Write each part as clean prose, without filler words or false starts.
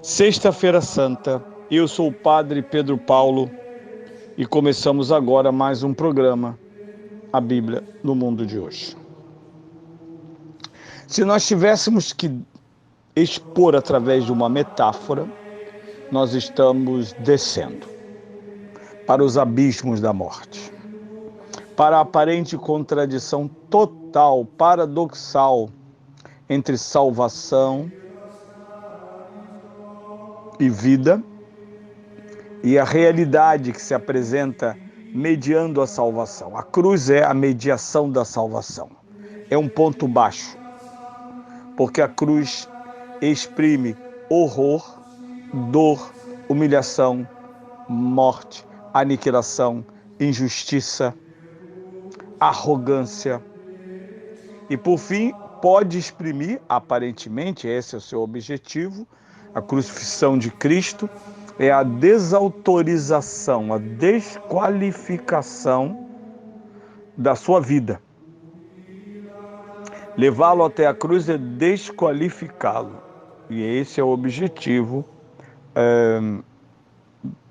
Sexta-feira Santa, eu sou o Padre Pedro Paulo e começamos agora mais um programa, a Bíblia no Mundo de Hoje. Se nós tivéssemos que expor através de uma metáfora, nós estamos descendo para os abismos da morte, para a aparente contradição total, paradoxal entre salvação e vida, e a realidade que se apresenta mediando a salvação. A cruz é a mediação da salvação. É um ponto baixo, porque a cruz exprime horror, dor, humilhação, morte, aniquilação, injustiça, arrogância. E por fim, pode exprimir, aparentemente, esse é o seu objetivo, a crucifixão de Cristo, é a desautorização, a desqualificação da sua vida. Levá-lo até a cruz é desqualificá-lo. E esse é o objetivo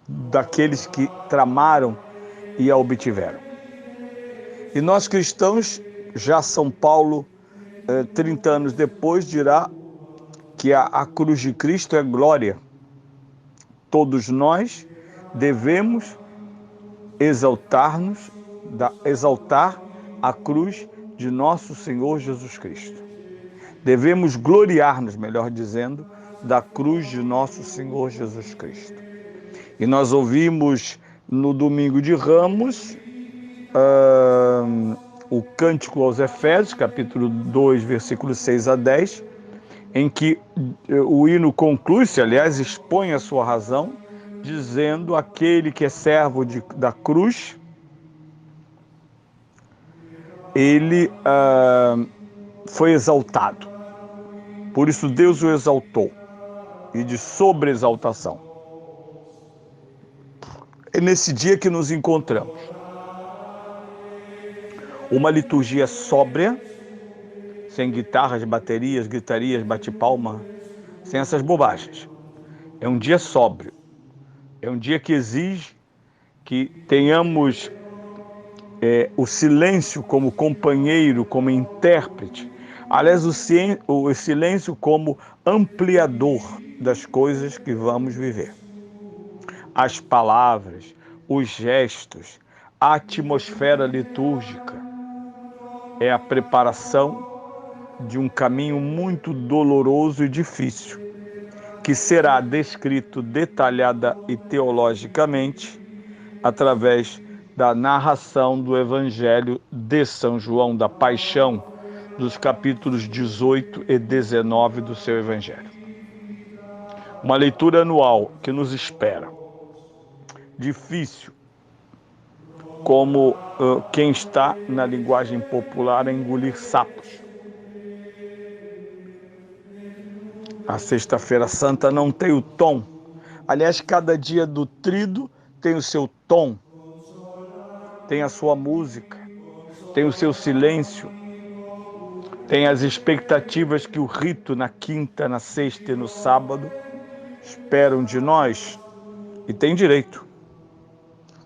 daqueles que tramaram e a obtiveram. E nós cristãos, já São Paulo, 30 anos depois, dirá que a cruz de Cristo é glória. Todos nós devemos exaltar a cruz de nosso Senhor Jesus Cristo. Devemos gloriar-nos, melhor dizendo, da cruz de nosso Senhor Jesus Cristo. E nós ouvimos no domingo de Ramos o Cântico aos Efésios, capítulo 2, versículos 6 a 10, em que o hino conclui-se, aliás, expõe a sua razão, dizendo: aquele que é servo da cruz, ele foi exaltado. Por isso Deus o exaltou, e de sobreexaltação. É nesse dia que nos encontramos. Uma liturgia sóbria, sem guitarras, baterias, gritarias, bate-palma, sem essas bobagens. É um dia sóbrio. É um dia que exige que tenhamos o silêncio como companheiro, como intérprete. Aliás, o silêncio como ampliador das coisas que vamos viver. As palavras, os gestos, a atmosfera litúrgica é a preparação de um caminho muito doloroso e difícil, que será descrito detalhada e teologicamente através da narração do Evangelho de São João, da Paixão, dos capítulos 18 e 19 do seu Evangelho. Uma leitura anual que nos espera. Difícil, como quem está, na linguagem popular, a engolir sapos. A Sexta-feira Santa não tem o tom. Aliás, cada dia do tríduo tem o seu tom, tem a sua música, tem o seu silêncio, tem as expectativas que o rito na quinta, na sexta e no sábado esperam de nós, e tem direito.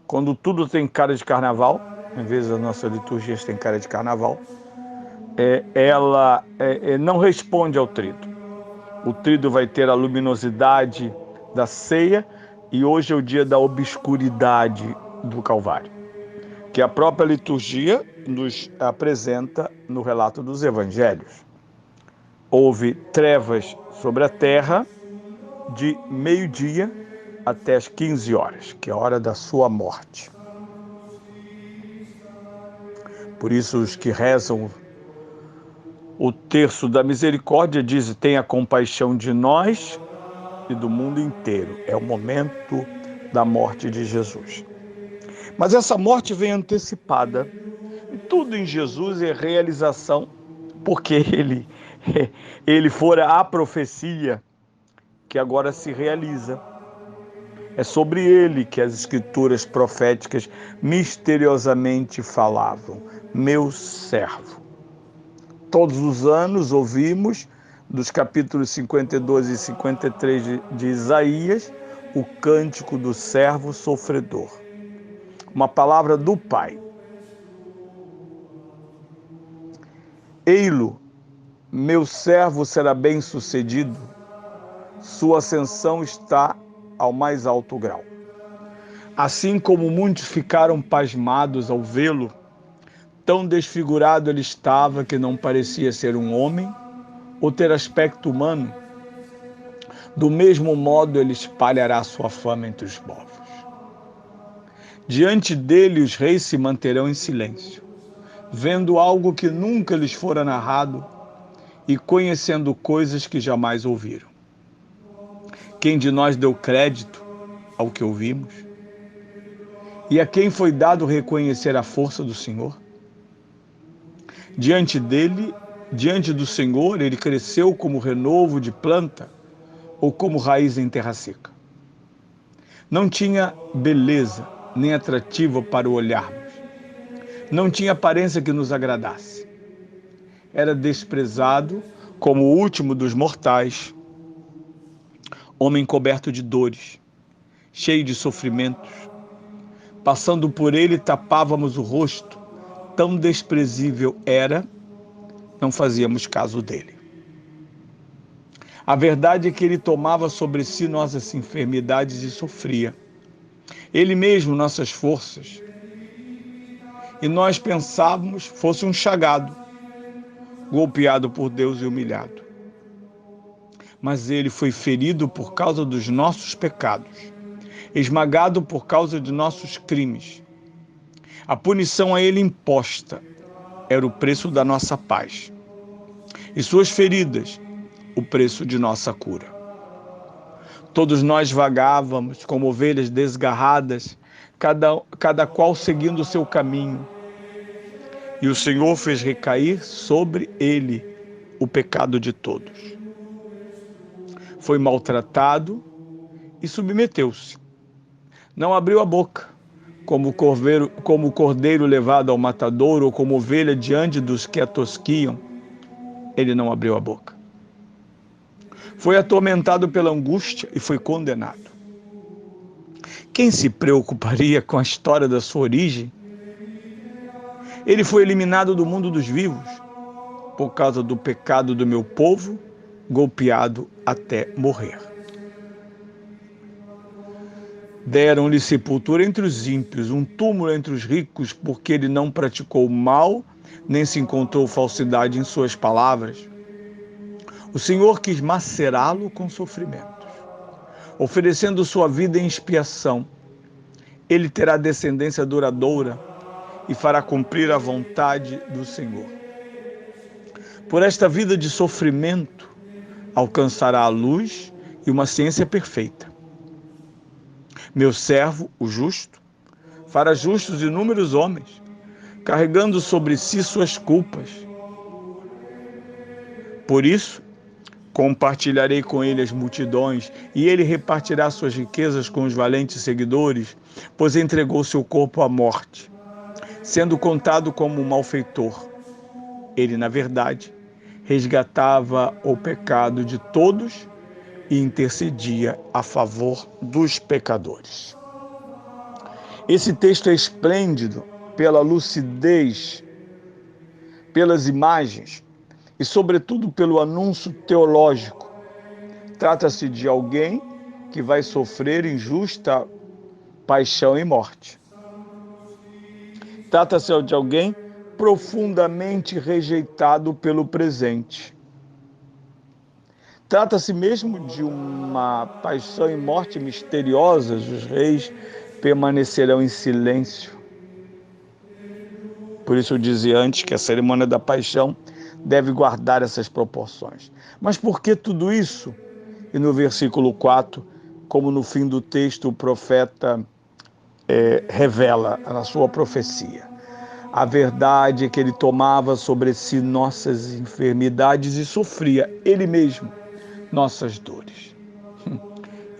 Quando tudo tem cara de carnaval, em vez da nossa liturgia tem cara de carnaval, ela não responde ao tríduo. O tríduo vai ter a luminosidade da ceia, e hoje é o dia da obscuridade do Calvário, que a própria liturgia nos apresenta no relato dos evangelhos. Houve trevas sobre a terra de meio-dia até as 15 horas, que é a hora da sua morte. Por isso os que rezam o terço da misericórdia dizem: tenha compaixão de nós e do mundo inteiro. É o momento da morte de Jesus. Mas essa morte vem antecipada. E tudo em Jesus é realização, porque ele fora a profecia que agora se realiza. É sobre ele que as escrituras proféticas misteriosamente falavam: meu servo. Todos os anos ouvimos dos capítulos 52 e 53 de Isaías, o cântico do servo sofredor. Uma palavra do Pai. Ei-lo, meu servo será bem-sucedido, sua ascensão está ao mais alto grau. Assim como muitos ficaram pasmados ao vê-lo, tão desfigurado ele estava que não parecia ser um homem ou ter aspecto humano, do mesmo modo ele espalhará sua fama entre os povos. Diante dele os reis se manterão em silêncio, vendo algo que nunca lhes fora narrado e conhecendo coisas que jamais ouviram. Quem de nós deu crédito ao que ouvimos? E a quem foi dado reconhecer a força do Senhor? Diante do Senhor, ele cresceu como renovo de planta ou como raiz em terra seca. Não tinha beleza nem atrativa para o olharmos. Não tinha aparência que nos agradasse. Era desprezado como o último dos mortais, homem coberto de dores, cheio de sofrimentos. Passando por ele, tapávamos o rosto. Tão desprezível era, não fazíamos caso dele. A verdade é que ele tomava sobre si nossas enfermidades e sofria. Ele mesmo nossas forças. E nós pensávamos fosse um chagado, golpeado por Deus e humilhado. Mas ele foi ferido por causa dos nossos pecados, esmagado por causa de nossos crimes. A punição a ele imposta era o preço da nossa paz, e suas feridas, o preço de nossa cura. Todos nós vagávamos como ovelhas desgarradas, cada qual seguindo o seu caminho. E o Senhor fez recair sobre ele o pecado de todos. Foi maltratado e submeteu-se. Não abriu a boca, como o cordeiro levado ao matadouro ou como ovelha diante dos que a tosquiam. Ele não abriu a boca. Foi atormentado pela angústia e foi condenado. Quem se preocuparia com a história da sua origem? Ele foi eliminado do mundo dos vivos por causa do pecado do meu povo, golpeado até morrer. Deram-lhe sepultura entre os ímpios, um túmulo entre os ricos, porque ele não praticou mal, nem se encontrou falsidade em suas palavras. O Senhor quis macerá-lo com sofrimentos, oferecendo sua vida em expiação. Ele terá descendência duradoura e fará cumprir a vontade do Senhor. Por esta vida de sofrimento, alcançará a luz e uma ciência perfeita. Meu servo, o justo, fará justos inúmeros homens, carregando sobre si suas culpas. Por isso, compartilharei com ele as multidões, e ele repartirá suas riquezas com os valentes seguidores, pois entregou seu corpo à morte, sendo contado como um malfeitor. Ele, na verdade, resgatava o pecado de todos e intercedia a favor dos pecadores. Esse texto é esplêndido pela lucidez, pelas imagens e, sobretudo, pelo anúncio teológico. Trata-se de alguém que vai sofrer injusta paixão e morte. Trata-se de alguém profundamente rejeitado pelo presente. Trata-se mesmo de uma paixão e morte misteriosas. Os reis permanecerão em silêncio. Por isso eu dizia antes que a cerimônia da paixão deve guardar essas proporções. Mas por que tudo isso? E no versículo 4, como no fim do texto, o profeta revela na sua profecia. A verdade é que ele tomava sobre si nossas enfermidades e sofria ele mesmo nossas dores.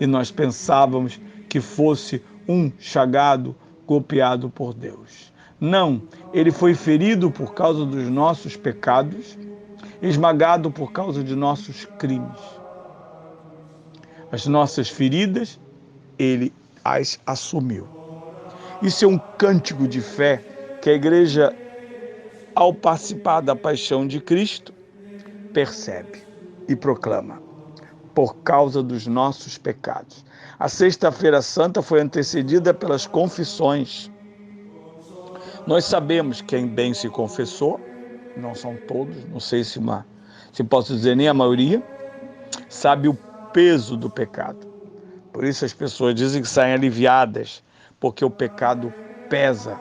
E nós pensávamos que fosse um chagado, golpeado por Deus. Não, ele foi ferido por causa dos nossos pecados, esmagado por causa de nossos crimes. As nossas feridas, ele as assumiu. Isso é um cântico de fé que a igreja, ao participar da paixão de Cristo, percebe e proclama: por causa dos nossos pecados. A Sexta-feira Santa foi antecedida pelas confissões. Nós sabemos quem bem se confessou, não são todos, não sei se posso dizer nem a maioria, sabe o peso do pecado. Por isso as pessoas dizem que saem aliviadas, porque o pecado pesa.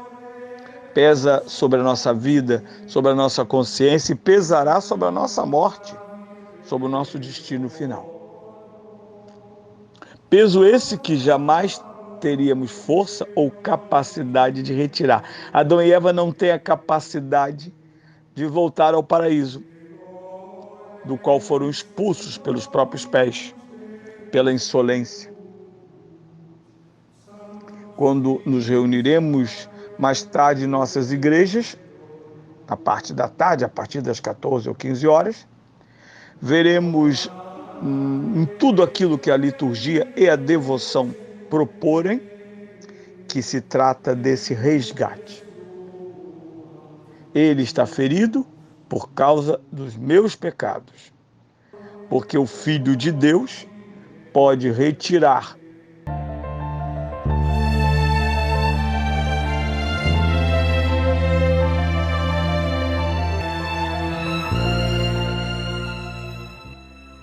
Pesa sobre a nossa vida, sobre a nossa consciência e pesará sobre a nossa morte, sobre o nosso destino final. Peso esse que jamais teríamos força ou capacidade de retirar. Adão e Eva não têm a capacidade de voltar ao paraíso, do qual foram expulsos pelos próprios pés, pela insolência. Quando nos reuniremos mais tarde em nossas igrejas, na parte da tarde, a partir das 14 ou 15 horas, veremos em tudo aquilo que a liturgia e a devoção proporem, que se trata desse resgate. Ele está ferido por causa dos meus pecados, porque o Filho de Deus pode retirar